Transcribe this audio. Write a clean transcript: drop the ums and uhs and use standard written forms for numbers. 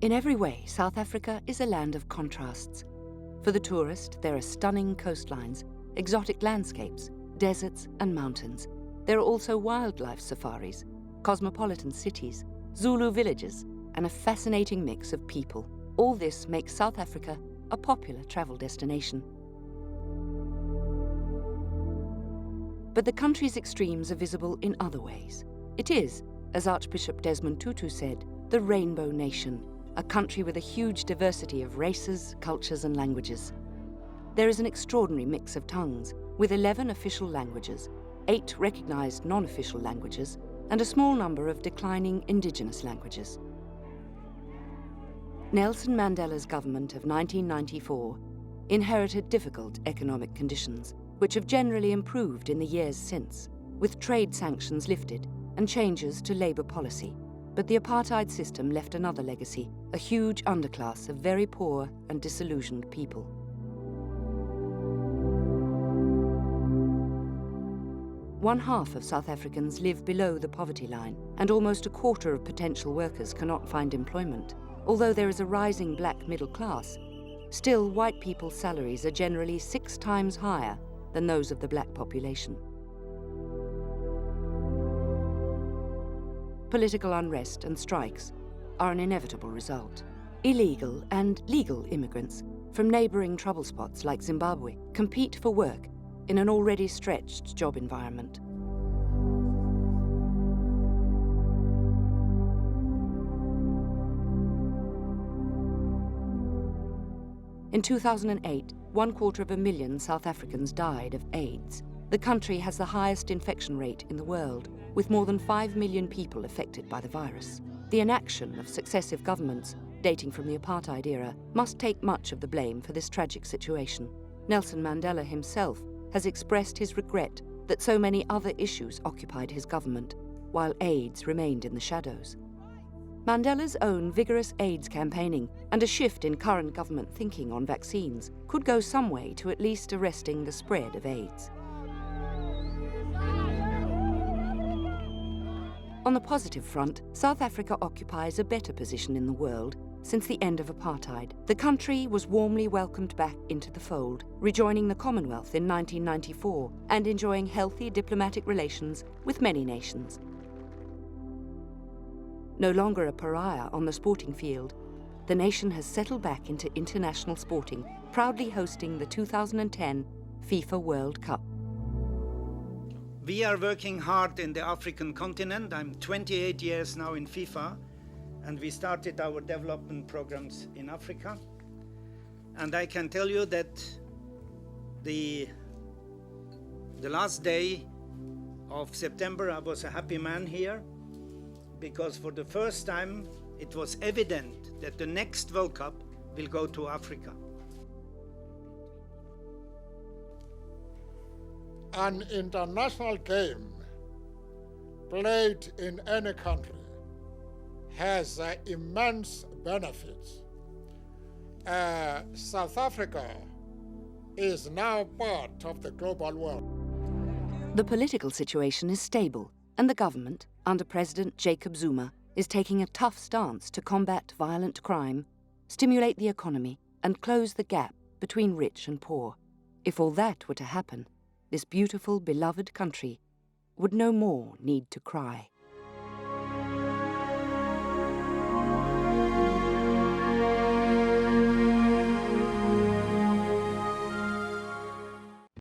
In every way, South Africa is a land of contrasts. For the tourist, there are stunning coastlines, exotic landscapes, deserts and mountains. There are also wildlife safaris, cosmopolitan cities, Zulu villages, and a fascinating mix of people. All this makes South Africa a popular travel destination. But the country's extremes are visible in other ways. It is, as Archbishop Desmond Tutu said, the Rainbow Nation, a country with a huge diversity of races, cultures and languages. There is an extraordinary mix of tongues, with 11 official languages, 8 recognised non-official languages, and a small number of declining indigenous languages. Nelson Mandela's government of 1994 inherited difficult economic conditions, which have generally improved in the years since, with trade sanctions lifted and changes to labour policy. But the apartheid system left another legacy, a huge underclass of very poor and disillusioned people. One half of South Africans live below the poverty line, and almost a quarter of potential workers cannot find employment. Although there is a rising black middle class, still white people's salaries are generally 6 times higher than those of the black population. Political unrest and strikes are an inevitable result. Illegal and legal immigrants from neighbouring trouble spots like Zimbabwe compete for work in an already stretched job environment. In 2008, 250,000 South Africans died of AIDS. The country has the highest infection rate in the world, with more than 5 million people affected by the virus. The inaction of successive governments, dating from the apartheid era, must take much of the blame for this tragic situation. Nelson Mandela himself has expressed his regret that so many other issues occupied his government, while AIDS remained in the shadows. Mandela's own vigorous AIDS campaigning and a shift in current government thinking on vaccines could go some way to at least arresting the spread of AIDS. On the positive front, South Africa occupies a better position in the world since the end of apartheid. The country was warmly welcomed back into the fold, rejoining the Commonwealth in 1994 and enjoying healthy diplomatic relations with many nations. No longer a pariah on the sporting field, the nation has settled back into international sporting, proudly hosting the 2010 FIFA World Cup. We are working hard in the African continent. I'm 28 years now in FIFA, and we started our development programs in Africa. And I can tell you that the last day of September, I was a happy man here, because for the first time it was evident that the next World Cup will go to Africa. An international game played in any country has immense benefits. South Africa is now part of the global world. The political situation is stable, and the government, under President Jacob Zuma, is taking a tough stance to combat violent crime, stimulate the economy, and close the gap between rich and poor. If all that were to happen, this beautiful, beloved country would no more need to cry.